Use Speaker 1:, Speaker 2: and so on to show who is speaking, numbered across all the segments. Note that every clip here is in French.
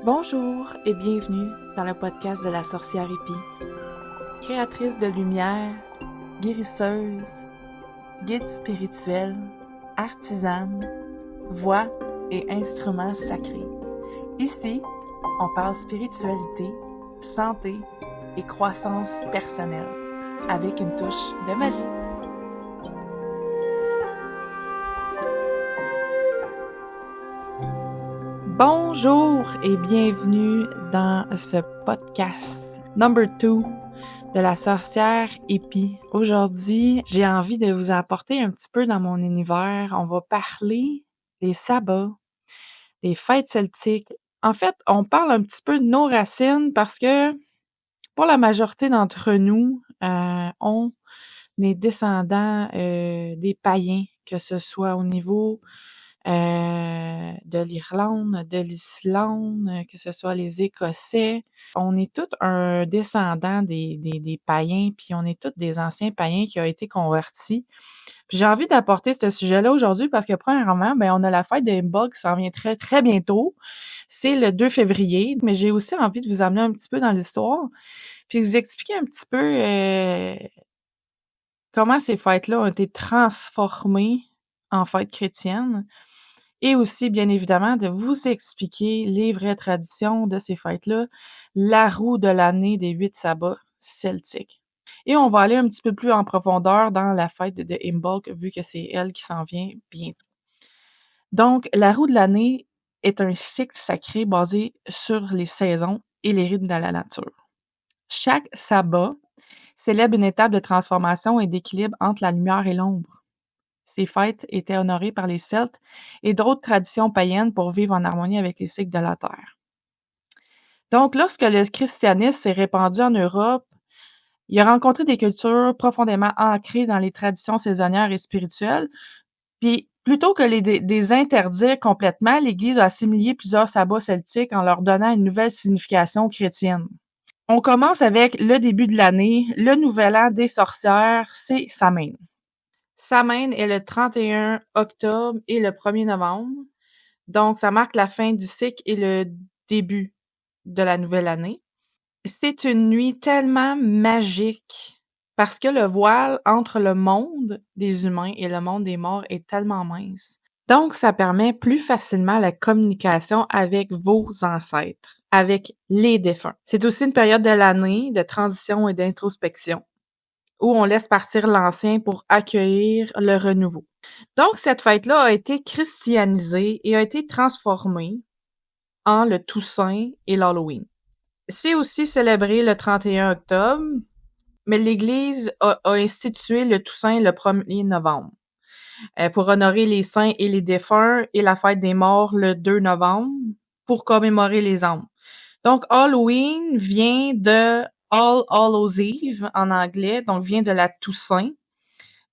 Speaker 1: Bonjour et bienvenue dans le podcast de la sorcière Épi. Créatrice de lumière, guérisseuse, guide spirituel, artisane, voix et instruments sacrés. Ici, on parle spiritualité, santé et croissance personnelle avec une touche de magie. Bonjour et bienvenue dans ce podcast number 2 de la sorcière Épi. Aujourd'hui, j'ai envie de vous apporter un petit peu dans mon univers. On va parler des sabbats, des fêtes celtiques. En fait, on parle un petit peu de nos racines parce que pour la majorité d'entre nous, on est descendants des païens, que ce soit au niveau de l'Irlande, de l'Islande, que ce soit les Écossais. On est tous un descendant des païens, puis on est tous des anciens païens qui ont été convertis. Puis j'ai envie d'apporter ce sujet-là aujourd'hui parce que premièrement, on a la fête de Imbolc qui s'en vient très, très bientôt. C'est le 2 février, mais j'ai aussi envie de vous amener un petit peu dans l'histoire, puis vous expliquer un petit peu comment ces fêtes-là ont été transformées en fêtes chrétiennes. Et aussi, bien évidemment, de vous expliquer les vraies traditions de ces fêtes-là, la roue de l'année des 8 sabbats celtiques. Et on va aller un petit peu plus en profondeur dans la fête de Imbolc, vu que c'est elle qui s'en vient bientôt. Donc, la roue de l'année est un cycle sacré basé sur les saisons et les rythmes de la nature. Chaque sabbat célèbre une étape de transformation et d'équilibre entre la lumière et l'ombre. Ces fêtes étaient honorées par les Celtes et d'autres traditions païennes pour vivre en harmonie avec les cycles de la Terre. Donc, lorsque le christianisme s'est répandu en Europe, il a rencontré des cultures profondément ancrées dans les traditions saisonnières et spirituelles. Puis, plutôt que les interdire complètement, l'Église a assimilé plusieurs sabbats celtiques en leur donnant une nouvelle signification chrétienne. On commence avec le début de l'année, le nouvel an des sorcières, c'est Samhain. Samhain est le 31 octobre et le 1er novembre. Donc, ça marque la fin du cycle et le début de la nouvelle année. C'est une nuit tellement magique parce que le voile entre le monde des humains et le monde des morts est tellement mince. Donc, ça permet plus facilement la communication avec vos ancêtres, avec les défunts. C'est aussi une période de l'année de transition et d'introspection, où on laisse partir l'ancien pour accueillir le renouveau. Donc, cette fête-là a été christianisée et a été transformée en le Toussaint et l'Halloween. C'est aussi célébré le 31 octobre, mais l'Église a institué le Toussaint le 1er novembre pour honorer les saints et les défunts, et la fête des morts le 2 novembre pour commémorer les âmes. Donc, Halloween vient de All Hallows Eve en anglais, donc vient de la Toussaint.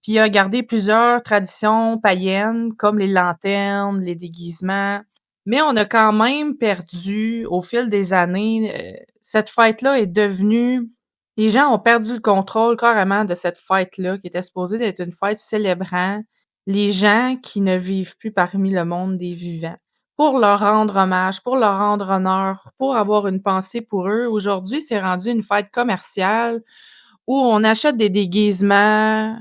Speaker 1: Puis il a gardé plusieurs traditions païennes, comme les lanternes, les déguisements. Mais on a quand même perdu, au fil des années, cette fête-là est devenue... Les gens ont perdu le contrôle carrément de cette fête-là, qui était supposée d'être une fête célébrant les gens qui ne vivent plus parmi le monde des vivants. Pour leur rendre hommage, pour leur rendre honneur, pour avoir une pensée pour eux. Aujourd'hui, c'est rendu une fête commerciale où on achète des déguisements,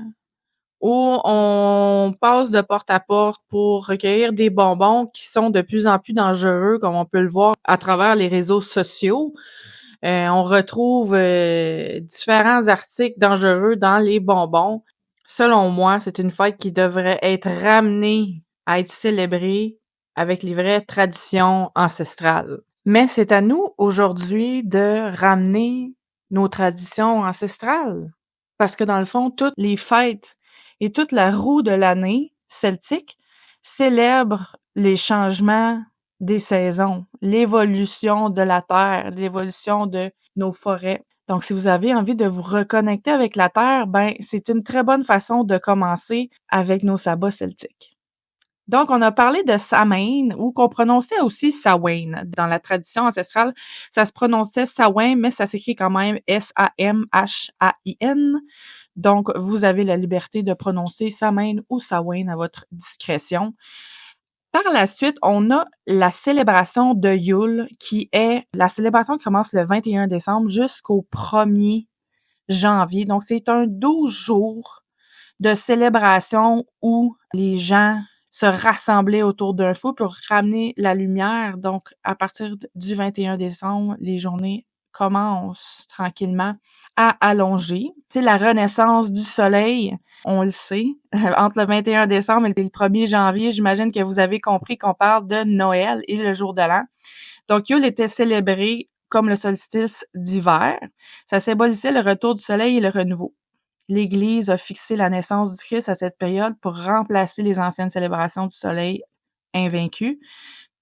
Speaker 1: où on passe de porte à porte pour recueillir des bonbons qui sont de plus en plus dangereux, comme on peut le voir à travers les réseaux sociaux. On retrouve différents articles dangereux dans les bonbons. Selon moi, c'est une fête qui devrait être ramenée à être célébrée avec les vraies traditions ancestrales. Mais c'est à nous aujourd'hui de ramener nos traditions ancestrales. Parce que dans le fond, toutes les fêtes et toute la roue de l'année celtique célèbre les changements des saisons, l'évolution de la terre, l'évolution de nos forêts. Donc, si vous avez envie de vous reconnecter avec la terre, c'est une très bonne façon de commencer avec nos sabbats celtiques. Donc, on a parlé de Samhain ou qu'on prononçait aussi Samhain. Dans la tradition ancestrale, ça se prononçait Samhain, mais ça s'écrit quand même Samhain. Donc, vous avez la liberté de prononcer Samhain ou Samhain à votre discrétion. Par la suite, on a la célébration de Yule, qui est la célébration qui commence le 21 décembre jusqu'au 1er janvier. Donc, c'est un 12 jours de célébration où les gens se rassemblaient autour d'un feu pour ramener la lumière. Donc, à partir du 21 décembre, les journées commencent tranquillement à allonger. Tu sais, la renaissance du soleil, on le sait, entre le 21 décembre et le 1er janvier, j'imagine que vous avez compris qu'on parle de Noël et le jour de l'an. Donc, Yule était célébré comme le solstice d'hiver. Ça symbolisait le retour du soleil et le renouveau. L'Église a fixé la naissance du Christ à cette période pour remplacer les anciennes célébrations du soleil invaincu.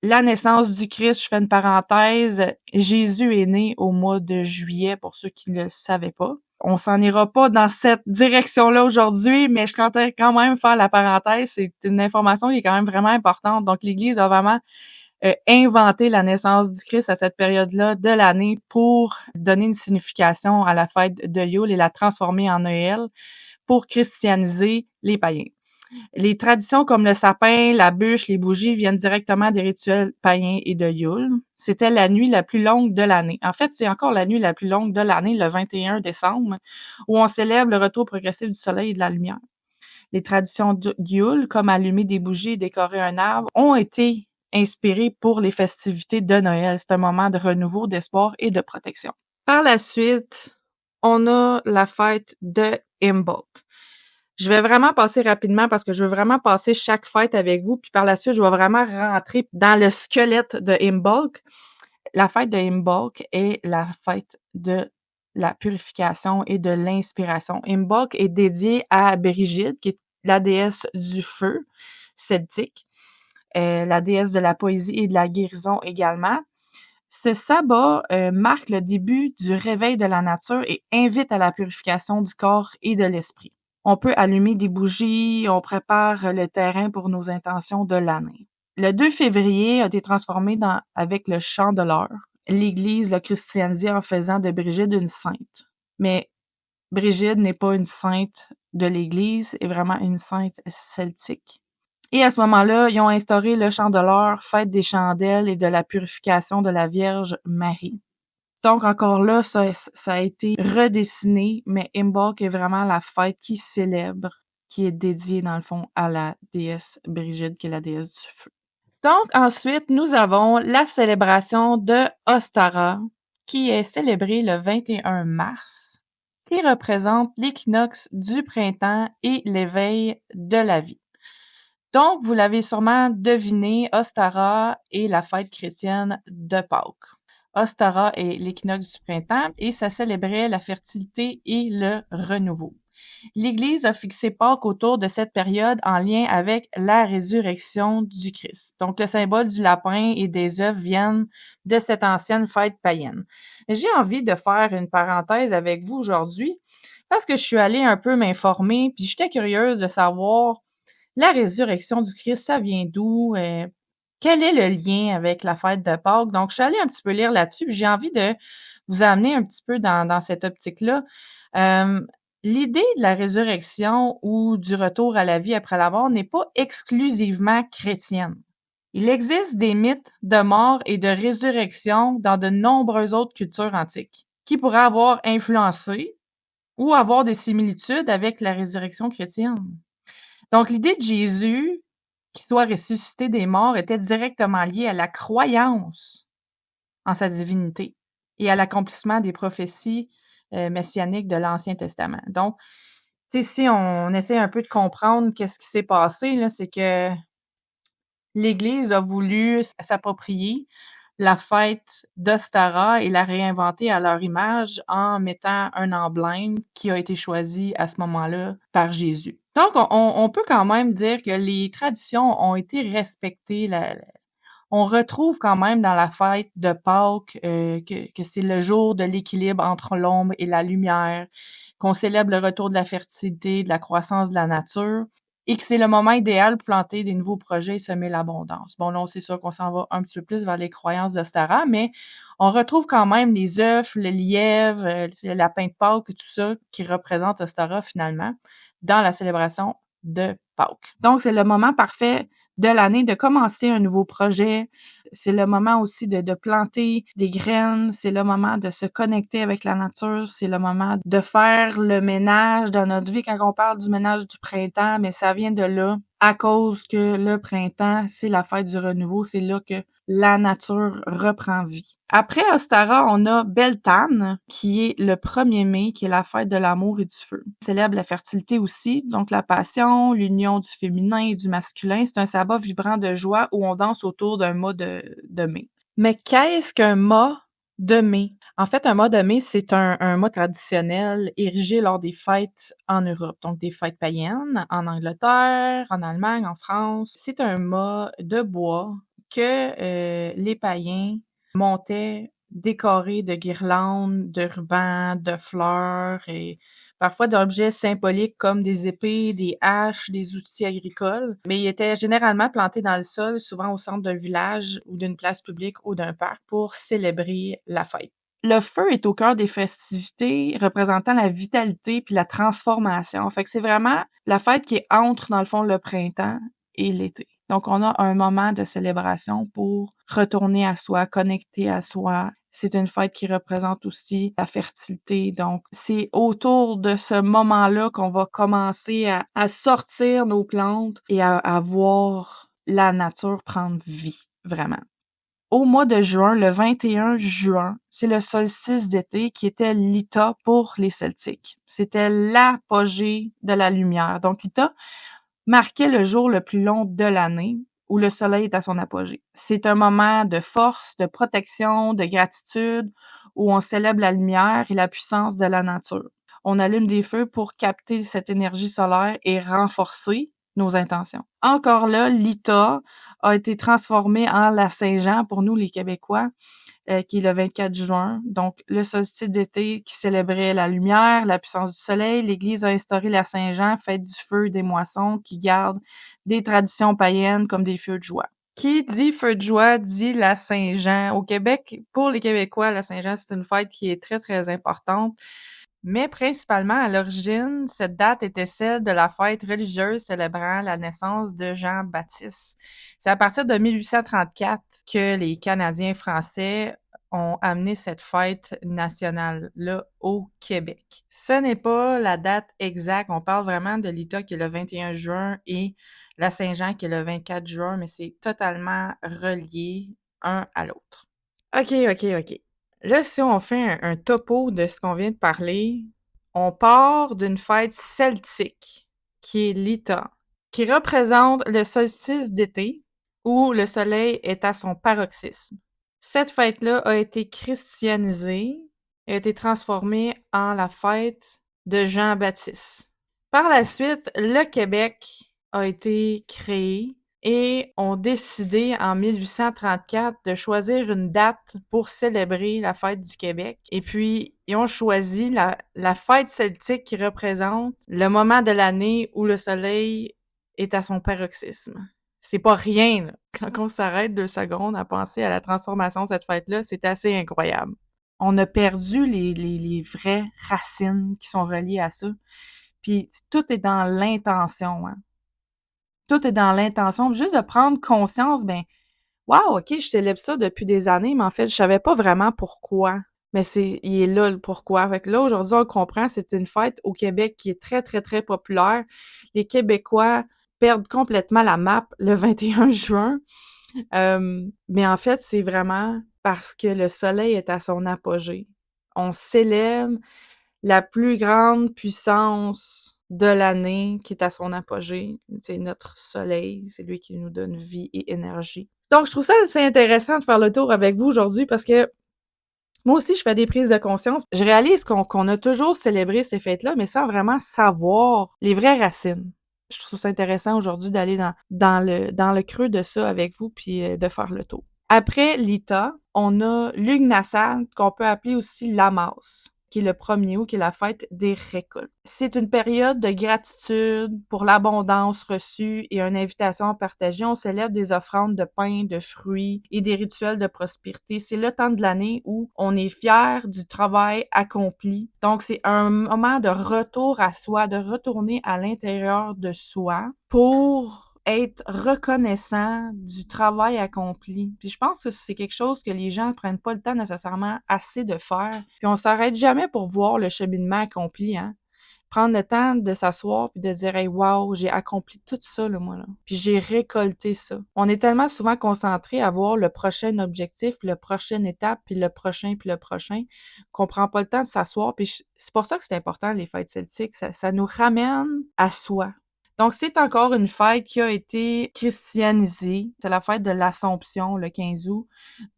Speaker 1: La naissance du Christ, je fais une parenthèse, Jésus est né au mois de juillet, pour ceux qui ne le savaient pas. On s'en ira pas dans cette direction-là aujourd'hui, mais je comptais quand même faire la parenthèse. C'est une information qui est quand même vraiment importante. Donc, l'Église a vraiment inventé la naissance du Christ à cette période-là de l'année pour donner une signification à la fête de Yule et la transformer en Noël pour christianiser les païens. Les traditions comme le sapin, la bûche, les bougies viennent directement des rituels païens et de Yule. C'était la nuit la plus longue de l'année. En fait, c'est encore la nuit la plus longue de l'année, le 21 décembre, où on célèbre le retour progressif du soleil et de la lumière. Les traditions de Yule, comme allumer des bougies et décorer un arbre, ont été inspirées pour les festivités de Noël. C'est un moment de renouveau, d'espoir et de protection. Par la suite, on a la fête de Imbolc. Je vais vraiment passer rapidement parce que je veux vraiment passer chaque fête avec vous, puis par la suite, je vais vraiment rentrer dans le squelette de Imbolc. La fête de Imbolc est la fête de la purification et de l'inspiration. Imbolc est dédié à Brigide, qui est la déesse du feu celtique, la déesse de la poésie et de la guérison également. Ce sabbat marque le début du réveil de la nature et invite à la purification du corps et de l'esprit. On peut allumer des bougies, on prépare le terrain pour nos intentions de l'année. Le 2 février a été transformé avec le chant de l'heure. L'Église l'a christianisé en faisant de Brigide une sainte. Mais Brigide n'est pas une sainte de l'Église, est vraiment une sainte celtique. Et à ce moment-là, ils ont instauré le chant de l'heure, fête des chandelles et de la purification de la Vierge Marie. Donc, encore là, ça a été redessiné, mais Imbolc est vraiment la fête qui célèbre, qui est dédiée, dans le fond, à la déesse Brigide, qui est la déesse du feu. Donc, ensuite, nous avons la célébration de Ostara, qui est célébrée le 21 mars, qui représente l'équinoxe du printemps et l'éveil de la vie. Donc, vous l'avez sûrement deviné, Ostara est la fête chrétienne de Pâques. Ostara est l'équinoxe du printemps et ça célébrait la fertilité et le renouveau. L'Église a fixé Pâques autour de cette période en lien avec la résurrection du Christ. Donc, le symbole du lapin et des œufs viennent de cette ancienne fête païenne. J'ai envie de faire une parenthèse avec vous aujourd'hui parce que je suis allée un peu m'informer puis j'étais curieuse de savoir la résurrection du Christ, ça vient d'où? Quel est le lien avec la fête de Pâques? Donc, je suis allée un petit peu lire là-dessus, puis j'ai envie de vous amener un petit peu dans cette optique-là. L'idée de la résurrection ou du retour à la vie après la mort n'est pas exclusivement chrétienne. Il existe des mythes de mort et de résurrection dans de nombreuses autres cultures antiques qui pourraient avoir influencé ou avoir des similitudes avec la résurrection chrétienne. Donc, l'idée de Jésus qui soit ressuscité des morts était directement liée à la croyance en sa divinité et à l'accomplissement des prophéties messianiques de l'Ancien Testament. Donc, tu sais, si on essaie un peu de comprendre qu'est-ce qui s'est passé, là, c'est que l'Église a voulu s'approprier la fête d'Ostara et la réinventer à leur image en mettant un emblème qui a été choisi à ce moment-là par Jésus. Donc, on peut quand même dire que les traditions ont été respectées. On retrouve quand même dans la fête de Pâques que c'est le jour de l'équilibre entre l'ombre et la lumière, qu'on célèbre le retour de la fertilité, de la croissance de la nature. et que c'est le moment idéal pour planter des nouveaux projets et semer l'abondance. Bon, là, c'est sûr qu'on s'en va un petit peu plus vers les croyances d'Ostara, mais on retrouve quand même les œufs, le lièvre, le lapin de Pâques et tout ça qui représente Ostara finalement dans la célébration de Pâques. Donc, c'est le moment parfait de l'année de commencer un nouveau projet. C'est le moment aussi de planter des graines. C'est le moment de se connecter avec la nature. C'est le moment de faire le ménage dans notre vie. Quand on parle du ménage du printemps, mais ça vient de là à cause que le printemps, c'est la fête du renouveau. C'est là que la nature reprend vie. Après Ostara, on a Beltane, qui est le 1er mai, qui est la fête de l'amour et du feu. On célèbre la fertilité aussi, donc la passion, l'union du féminin et du masculin. C'est un sabbat vibrant de joie où on danse autour d'un mât de mai. Mais qu'est-ce qu'un mât de mai? En fait, un mât de mai, c'est un mât traditionnel érigé lors des fêtes en Europe, donc des fêtes païennes, en Angleterre, en Allemagne, en France. C'est un mât de bois que les païens montaient décoré de guirlandes, de rubans, de fleurs et parfois d'objets symboliques comme des épées, des haches, des outils agricoles. Mais il était généralement planté dans le sol, souvent au centre d'un village ou d'une place publique ou d'un parc pour célébrer la fête. Le feu est au cœur des festivités, représentant la vitalité puis la transformation. Fait que c'est vraiment la fête qui est entre, dans le fond, le printemps et l'été. Donc, on a un moment de célébration pour retourner à soi, connecter à soi. C'est une fête qui représente aussi la fertilité. Donc, c'est autour de ce moment-là qu'on va commencer à sortir nos plantes et à voir la nature prendre vie, vraiment. Au mois de juin, le 21 juin, c'est le solstice d'été qui était l'Ita pour les Celtiques. C'était l'apogée de la lumière. Donc, l'Ita marquait le jour le plus long de l'année où le soleil est à son apogée. C'est un moment de force, de protection, de gratitude où on célèbre la lumière et la puissance de la nature. On allume des feux pour capter cette énergie solaire et renforcer nos intentions. Encore là, l'Ita a été transformé en la Saint-Jean pour nous les Québécois, qui est le 24 juin. Donc, le solstice d'été qui célébrait la lumière, la puissance du soleil. L'Église a instauré la Saint-Jean, fête du feu des moissons, qui garde des traditions païennes comme des feux de joie. Qui dit feu de joie dit la Saint-Jean. Au Québec, pour les Québécois, la Saint-Jean, c'est une fête qui est très, très importante. Mais principalement, à l'origine, cette date était celle de la fête religieuse célébrant la naissance de Jean-Baptiste. C'est à partir de 1834 que les Canadiens français ont amené cette fête nationale-là au Québec. Ce n'est pas la date exacte, on parle vraiment de l'Ita qui est le 21 juin et la Saint-Jean qui est le 24 juin, mais c'est totalement relié un à l'autre. OK. Là, si on fait un topo de ce qu'on vient de parler, on part d'une fête celtique, qui est l'Ita, qui représente le solstice d'été, où le soleil est à son paroxysme. Cette fête-là a été christianisée et a été transformée en la fête de Jean-Baptiste. Par la suite, le Québec a été créé et ont décidé en 1834 de choisir une date pour célébrer la fête du Québec. Et puis, ils ont choisi la fête celtique qui représente le moment de l'année où le soleil est à son paroxysme. C'est pas rien, là. Quand on s'arrête 2 secondes à penser à la transformation de cette fête-là, c'est assez incroyable. On a perdu les vraies racines qui sont reliées à ça. Puis tout est dans l'intention, hein. Tout est dans l'intention. Juste de prendre conscience, ben, wow, OK, je célèbre ça depuis des années, mais en fait, je savais pas vraiment pourquoi. Mais il est là le pourquoi. Fait que là, aujourd'hui, on le comprend, c'est une fête au Québec qui est très, très, très populaire. Les Québécois perdent complètement la map le 21 juin. Mais en fait, c'est vraiment parce que le soleil est à son apogée. On célèbre la plus grande puissance de l'année qui est à son apogée. C'est notre soleil, c'est lui qui nous donne vie et énergie. Donc, je trouve ça assez intéressant de faire le tour avec vous aujourd'hui parce que moi aussi, je fais des prises de conscience. Je réalise qu'on a toujours célébré ces fêtes-là, mais sans vraiment savoir les vraies racines. Je trouve ça intéressant aujourd'hui d'aller dans le creux de ça avec vous puis de faire le tour. Après l'Ita, on a l'Ugnasat, qu'on peut appeler aussi l'Amas. qui est le 1er août, qui est la fête des récoltes. C'est une période de gratitude pour l'abondance reçue et une invitation à partager. On célèbre des offrandes de pain, de fruits et des rituels de prospérité. C'est le temps de l'année où on est fier du travail accompli. Donc, c'est un moment de retour à soi, de retourner à l'intérieur de soi pour être reconnaissant du travail accompli. Puis je pense que c'est quelque chose que les gens ne prennent pas le temps nécessairement assez de faire. Puis on s'arrête jamais pour voir le cheminement accompli, hein. Prendre le temps de s'asseoir puis de dire hey wow, j'ai accompli tout ça là, moi là. Puis j'ai récolté ça. On est tellement souvent concentré à voir le prochain objectif, le prochaine étape, puis le prochain, qu'on prend pas le temps de s'asseoir. Puis c'est pour ça que c'est important les fêtes celtiques, ça nous ramène à soi. Donc, c'est encore une fête qui a été christianisée. C'est la fête de l'Assomption, le 15 août.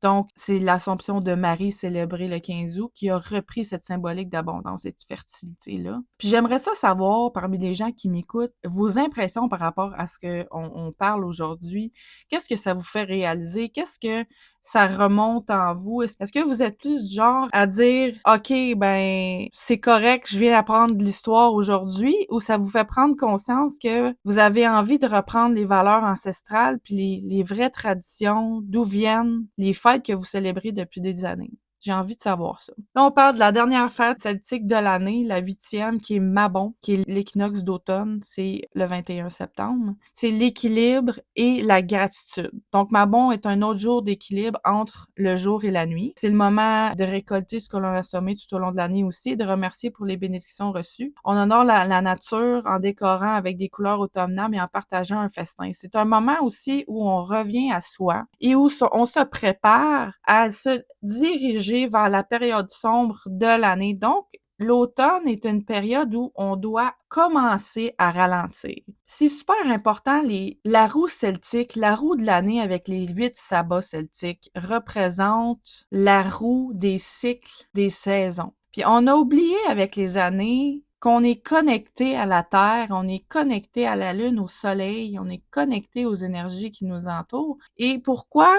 Speaker 1: Donc, c'est l'Assomption de Marie célébrée le 15 août qui a repris cette symbolique d'abondance et de fertilité-là. Puis j'aimerais ça savoir, parmi les gens qui m'écoutent, vos impressions par rapport à ce qu'on parle aujourd'hui. Qu'est-ce que ça vous fait réaliser? Qu'est-ce que ça remonte en vous? Est-ce que vous êtes plus du genre à dire OK, ben c'est correct, je viens apprendre de l'histoire aujourd'hui, ou ça vous fait prendre conscience que vous avez envie de reprendre les valeurs ancestrales puis les vraies traditions, d'où viennent les fêtes que vous célébrez depuis des années? J'ai envie de savoir ça. Là, on parle de la dernière fête celtique de l'année, la 8e, qui est Mabon, qui est l'équinoxe d'automne. C'est le 21 septembre. C'est l'équilibre et la gratitude. Donc, Mabon est un autre jour d'équilibre entre le jour et la nuit. C'est le moment de récolter ce que l'on a semé tout au long de l'année aussi, de remercier pour les bénédictions reçues. On honore la nature en décorant avec des couleurs automnales et en partageant un festin. C'est un moment aussi où on revient à soi et où on se prépare à se diriger vers la période sombre de l'année. Donc, l'automne est une période où on doit commencer à ralentir. C'est super important, la roue celtique, la roue de l'année avec les 8 sabbats celtiques représente la roue des cycles des saisons. Puis on a oublié avec les années qu'on est connecté à la Terre, on est connecté à la Lune, au Soleil, on est connecté aux énergies qui nous entourent. Et pourquoi?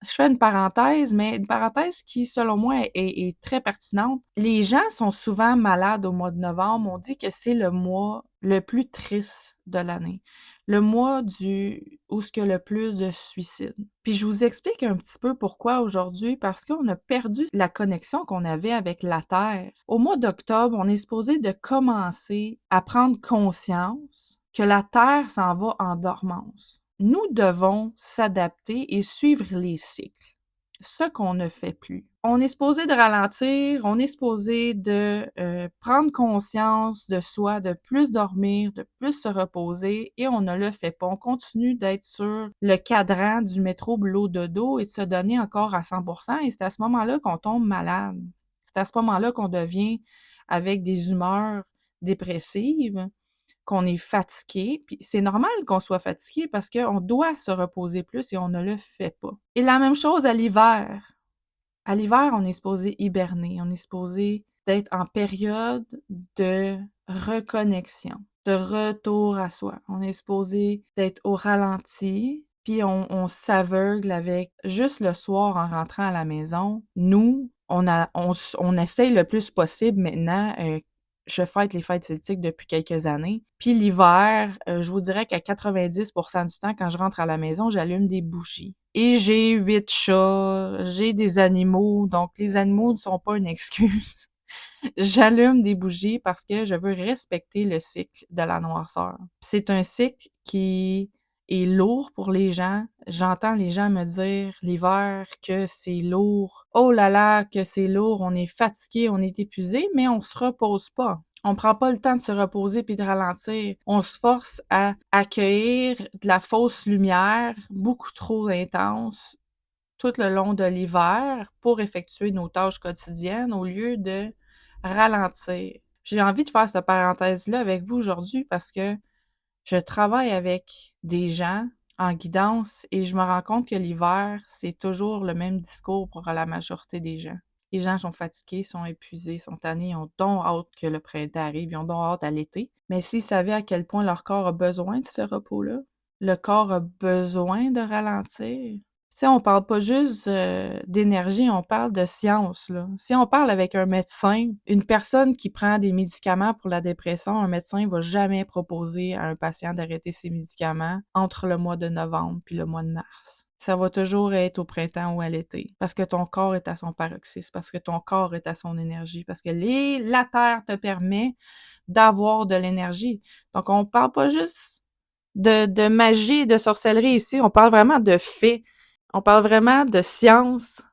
Speaker 1: Je fais une parenthèse, mais une parenthèse qui, selon moi, est très pertinente. Les gens sont souvent malades au mois de novembre. On dit que c'est le mois le plus triste de l'année. Le mois où il y a le plus de suicides. Puis je vous explique un petit peu pourquoi aujourd'hui, parce qu'on a perdu la connexion qu'on avait avec la Terre. Au mois d'octobre, on est supposé de commencer à prendre conscience que la Terre s'en va en dormance. Nous devons s'adapter et suivre les cycles, ce qu'on ne fait plus. On est supposé de ralentir, on est supposé de prendre conscience de soi, de plus dormir, de plus se reposer, et on ne le fait pas. On continue d'être sur le cadran du métro boulot dodo et de se donner encore à 100%, et c'est à ce moment-là qu'on tombe malade. C'est à ce moment-là qu'on devient avec des humeurs dépressives, qu'on est fatigué, puis c'est normal qu'on soit fatigué parce qu'on doit se reposer plus et on ne le fait pas. Et la même chose à l'hiver. À l'hiver, on est supposé hiberner, on est supposé d'être en période de reconnexion, de retour à soi. On est supposé d'être au ralenti, puis on s'aveugle avec juste le soir en rentrant à la maison. Nous, on essaye le plus possible maintenant. Je fête les fêtes celtiques depuis quelques années. Puis l'hiver, je vous dirais qu'à 90% du temps, quand je rentre à la maison, j'allume des bougies. Et j'ai 8 chats, j'ai des animaux, donc les animaux ne sont pas une excuse. J'allume des bougies parce que je veux respecter le cycle de la noirceur. C'est un cycle qui est lourd pour les gens. J'entends les gens me dire l'hiver que c'est lourd. Oh là là, que c'est lourd, on est fatigué, on est épuisé, mais on se repose pas. On prend pas le temps de se reposer puis de ralentir. On se force à accueillir de la fausse lumière beaucoup trop intense tout le long de l'hiver pour effectuer nos tâches quotidiennes au lieu de ralentir. J'ai envie de faire cette parenthèse-là avec vous aujourd'hui parce que je travaille avec des gens en guidance et je me rends compte que l'hiver, c'est toujours le même discours pour la majorité des gens. Les gens sont fatigués, sont épuisés, sont tannés, ils ont donc hâte que le printemps arrive, ils ont donc hâte à l'été. Mais s'ils savaient à quel point leur corps a besoin de ce repos-là, le corps a besoin de ralentir, sais, on parle pas juste, d'énergie, on parle de science, là. Si on parle avec un médecin, une personne qui prend des médicaments pour la dépression, un médecin va jamais proposer à un patient d'arrêter ses médicaments entre le mois de novembre puis le mois de mars. Ça va toujours être au printemps ou à l'été, parce que ton corps est à son paroxysme, parce que ton corps est à son énergie, parce que la Terre te permet d'avoir de l'énergie. Donc on parle pas juste de magie, de sorcellerie ici, on parle vraiment de faits. On parle vraiment de science.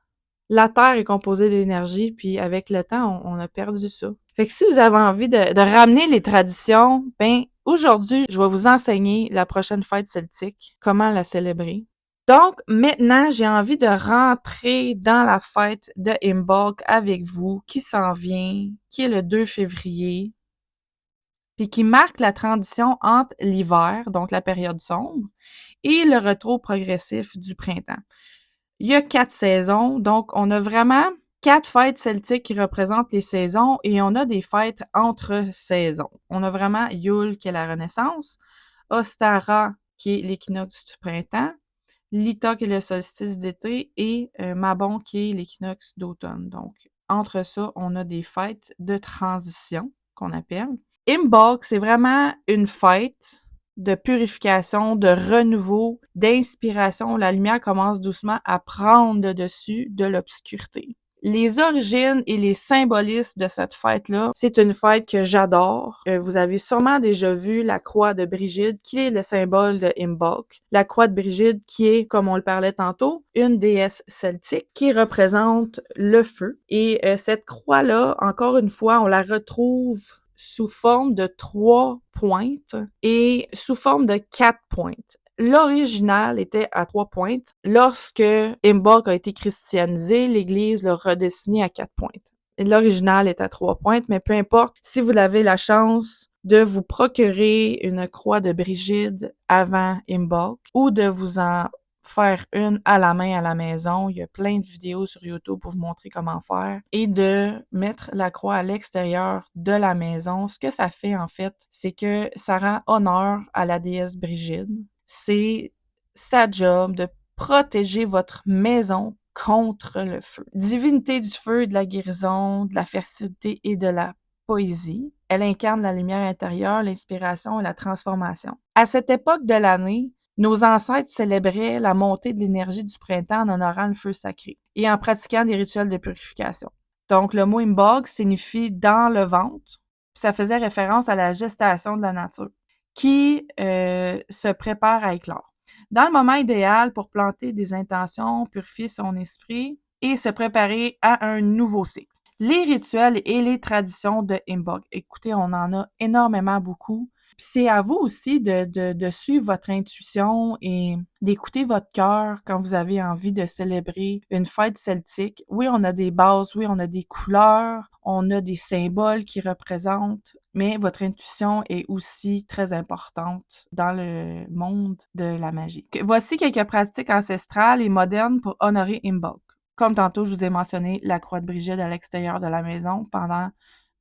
Speaker 1: La Terre est composée d'énergie, puis avec le temps, on a perdu ça. Fait que si vous avez envie de ramener les traditions, ben aujourd'hui, je vais vous enseigner la prochaine fête celtique, comment la célébrer. Donc, maintenant, j'ai envie de rentrer dans la fête de Imbolc avec vous, qui s'en vient, qui est le 2 février, puis qui marque la transition entre l'hiver, donc la période sombre, et le retour progressif du printemps. Il y a 4 saisons, donc on a vraiment 4 fêtes celtiques qui représentent les saisons et on a des fêtes entre saisons. On a vraiment Yule qui est la Renaissance, Ostara qui est l'équinoxe du printemps, Lita qui est le solstice d'été et Mabon qui est l'équinoxe d'automne. Donc, entre ça, on a des fêtes de transition qu'on appelle. Imbolc, c'est vraiment une fête de purification, de renouveau, d'inspiration. La lumière commence doucement à prendre le dessus de l'obscurité. Les origines et les symbolismes de cette fête-là, c'est une fête que j'adore. Vous avez sûrement déjà vu la croix de Brigide, qui est le symbole de Imbolc. La croix de Brigide, qui est, comme on le parlait tantôt, une déesse celtique qui représente le feu. Et cette croix-là, encore une fois, on la retrouve sous forme de 3 pointes et sous forme de 4 pointes. L'original était à 3 pointes. Lorsque Imbolc a été christianisé, l'Église l'a redessiné à 4 pointes. L'original est à 3 pointes, mais peu importe, si vous avez la chance de vous procurer une croix de Brigide avant Imbolc ou de vous en faire une à la main à la maison. Il y a plein de vidéos sur YouTube pour vous montrer comment faire. Et de mettre la croix à l'extérieur de la maison. Ce que ça fait, en fait, c'est que ça rend honneur à la déesse Brigide. C'est sa job de protéger votre maison contre le feu. Divinité du feu, de la guérison, de la fertilité et de la poésie. Elle incarne la lumière intérieure, l'inspiration et la transformation. À cette époque de l'année, nos ancêtres célébraient la montée de l'énergie du printemps en honorant le feu sacré et en pratiquant des rituels de purification. Donc, le mot Imbolc signifie dans le ventre, puis ça faisait référence à la gestation de la nature qui se prépare à éclore. Dans le moment idéal pour planter des intentions, purifier son esprit et se préparer à un nouveau cycle. Les rituels et les traditions de Imbolc. Écoutez, on en a énormément beaucoup. Puis c'est à vous aussi de suivre votre intuition et d'écouter votre cœur quand vous avez envie de célébrer une fête celtique. Oui, on a des bases, oui, on a des couleurs, on a des symboles qui représentent, mais votre intuition est aussi très importante dans le monde de la magie. Voici quelques pratiques ancestrales et modernes pour honorer Imbolc. Comme tantôt, je vous ai mentionné la croix de Brigide à l'extérieur de la maison pendant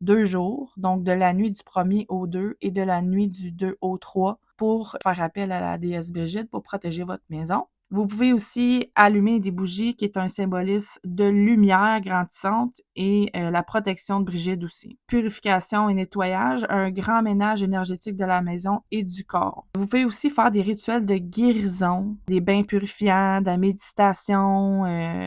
Speaker 1: 2 jours, donc de la nuit du 1er au 2 et de la nuit du 2 au 3 pour faire appel à la déesse Brigide pour protéger votre maison. Vous pouvez aussi allumer des bougies qui est un symbolisme de lumière grandissante et la protection de Brigide aussi. Purification et nettoyage, un grand ménage énergétique de la maison et du corps. Vous pouvez aussi faire des rituels de guérison, des bains purifiants, de la méditation,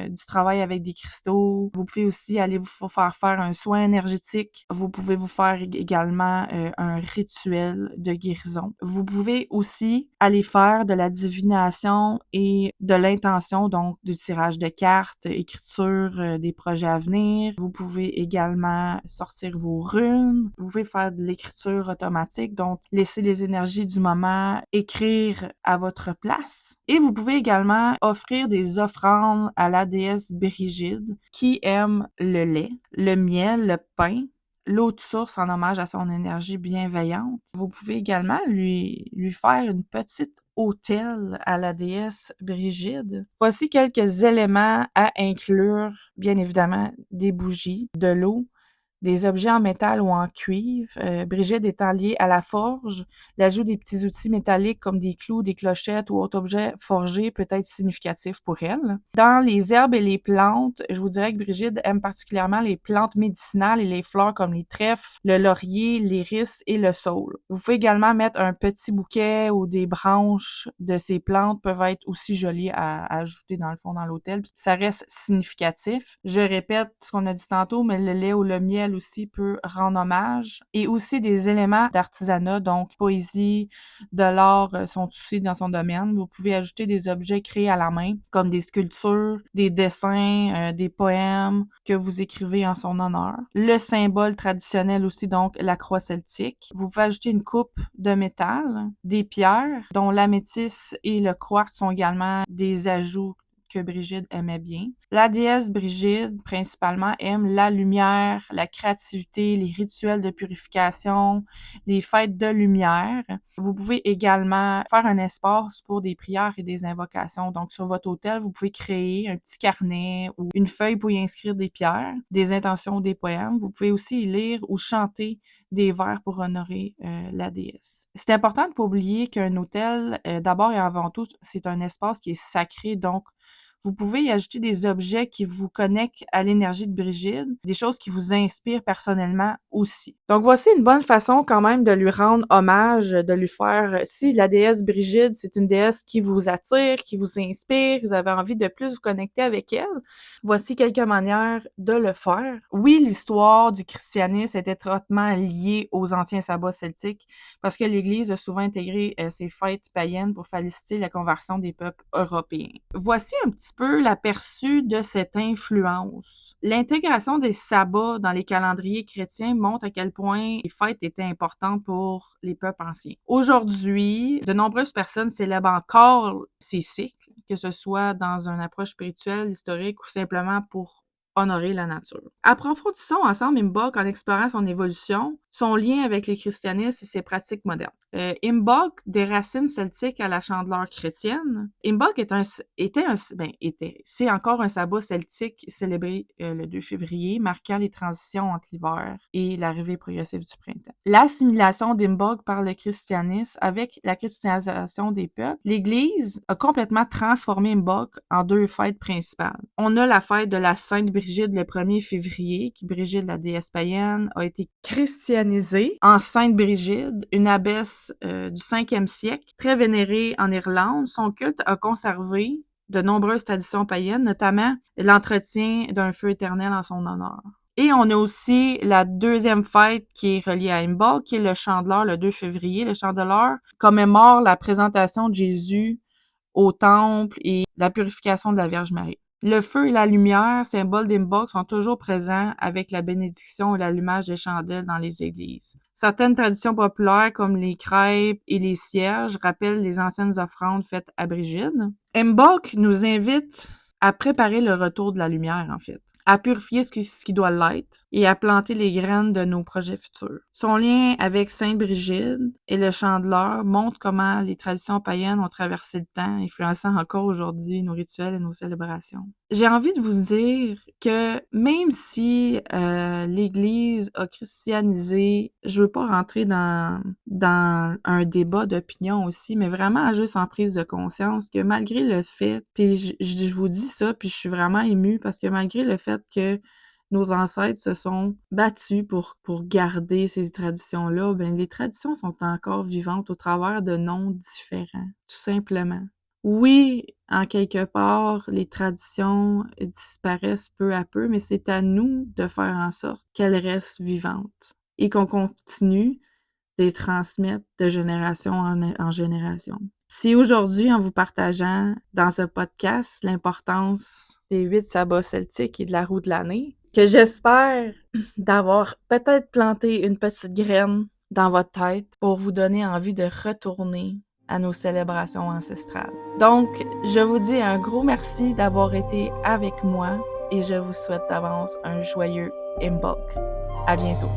Speaker 1: du travail avec des cristaux. Vous pouvez aussi aller vous faire un soin énergétique. Vous pouvez vous faire également un rituel de guérison. Vous pouvez aussi aller faire de la divination et de l'intention, donc du tirage de cartes, écriture des projets à venir. Vous pouvez également sortir vos runes. Vous pouvez faire de l'écriture automatique, donc laisser les énergies du moment écrire à votre place. Et vous pouvez également offrir des offrandes à la déesse Brigide qui aime le lait, le miel, le pain, l'eau de source en hommage à son énergie bienveillante. Vous pouvez également lui faire une petite autel à la déesse Brigide. Voici quelques éléments à inclure, bien évidemment, des bougies, de l'eau, des objets en métal ou en cuivre. Brigitte étant liée à la forge, l'ajout des petits outils métalliques comme des clous, des clochettes ou autres objets forgés peut être significatif pour elle. Dans les herbes et les plantes, je vous dirais que Brigitte aime particulièrement les plantes médicinales et les fleurs comme les trèfles, le laurier, l'iris et le saule. Vous pouvez également mettre un petit bouquet ou des branches de ces plantes peuvent être aussi jolies à ajouter dans le fond dans l'hôtel. Puis ça reste significatif. Je répète ce qu'on a dit tantôt, mais le lait ou le miel aussi peut rendre hommage. Et aussi des éléments d'artisanat, donc poésie, de l'art sont aussi dans son domaine. Vous pouvez ajouter des objets créés à la main, comme des sculptures, des dessins, des poèmes que vous écrivez en son honneur. Le symbole traditionnel aussi, donc la croix celtique. Vous pouvez ajouter une coupe de métal, des pierres, dont l'améthyste et le quartz sont également des ajouts que Brigitte aimait bien. La déesse Brigitte, principalement, aime la lumière, la créativité, les rituels de purification, les fêtes de lumière. Vous pouvez également faire un espace pour des prières et des invocations. Donc, sur votre hôtel, vous pouvez créer un petit carnet ou une feuille pour y inscrire des pierres, des intentions, des poèmes. Vous pouvez aussi y lire ou chanter des vers pour honorer la déesse. C'est important de ne pas oublier qu'un hôtel, d'abord et avant tout, c'est un espace qui est sacré, donc vous pouvez y ajouter des objets qui vous connectent à l'énergie de Brigitte, des choses qui vous inspirent personnellement aussi. Donc voici une bonne façon quand même de lui rendre hommage, de lui faire, si la déesse Brigitte, c'est une déesse qui vous attire, qui vous inspire, vous avez envie de plus vous connecter avec elle, voici quelques manières de le faire. Oui, l'histoire du christianisme est étroitement liée aux anciens sabbats celtiques parce que l'Église a souvent intégré ces fêtes païennes pour faciliter la conversion des peuples européens. Voici un petit peu l'aperçu de cette influence. L'intégration des sabbats dans les calendriers chrétiens montre à quel point les fêtes étaient importantes pour les peuples anciens. Aujourd'hui, de nombreuses personnes célèbrent encore ces cycles, que ce soit dans une approche spirituelle, historique ou simplement pour honorer la nature. Approfondissons ensemble Imbolc en explorant son évolution, son lien avec le christianisme et ses pratiques modernes. Imbolc, des racines celtiques à la chandeleur chrétienne. Imbolc c'est encore un sabbat celtique célébré le 2 février, marquant les transitions entre l'hiver et l'arrivée progressive du printemps. L'assimilation d'Imbolc par le christianisme avec la christianisation des peuples, l'Église a complètement transformé Imbolc en deux fêtes principales. On a la fête de la Sainte Brigitte le 1er février, qui Brigitte, la déesse païenne, a été christianisée en Sainte Brigitte, une abbesse du 5e siècle, très vénérée en Irlande. Son culte a conservé de nombreuses traditions païennes, notamment l'entretien d'un feu éternel en son honneur. Et on a aussi la deuxième fête qui est reliée à Imbolc, qui est le Chandeleur, le 2 février. Le Chandeleur commémore la présentation de Jésus au temple et la purification de la Vierge Marie. Le feu et la lumière, symbole d'Imbolc, sont toujours présents avec la bénédiction et l'allumage des chandelles dans les églises. Certaines traditions populaires, comme les crêpes et les cierges, rappellent les anciennes offrandes faites à Brigitte. Imbolc nous invite à préparer le retour de la lumière, en fait, à purifier ce qui doit l'être et à planter les graines de nos projets futurs. Son lien avec Sainte Brigitte et le Chandeleur montre comment les traditions païennes ont traversé le temps, influençant encore aujourd'hui nos rituels et nos célébrations. J'ai envie de vous dire que même si l'Église a christianisé, je veux pas rentrer dans un débat d'opinion aussi, mais vraiment juste en prise de conscience que malgré le fait, puis je vous dis ça, puis je suis vraiment émue parce que malgré le fait que nos ancêtres se sont battus pour garder ces traditions-là, ben les traditions sont encore vivantes au travers de noms différents, tout simplement. Oui, en quelque part, les traditions disparaissent peu à peu, mais c'est à nous de faire en sorte qu'elles restent vivantes et qu'on continue de les transmettre de génération en génération. C'est aujourd'hui, en vous partageant dans ce podcast l'importance des 8 sabbats celtiques et de la roue de l'année, que j'espère d'avoir peut-être planté une petite graine dans votre tête pour vous donner envie de retourner à nos célébrations ancestrales. Donc, je vous dis un gros merci d'avoir été avec moi et je vous souhaite d'avance un joyeux Imbolc. À bientôt.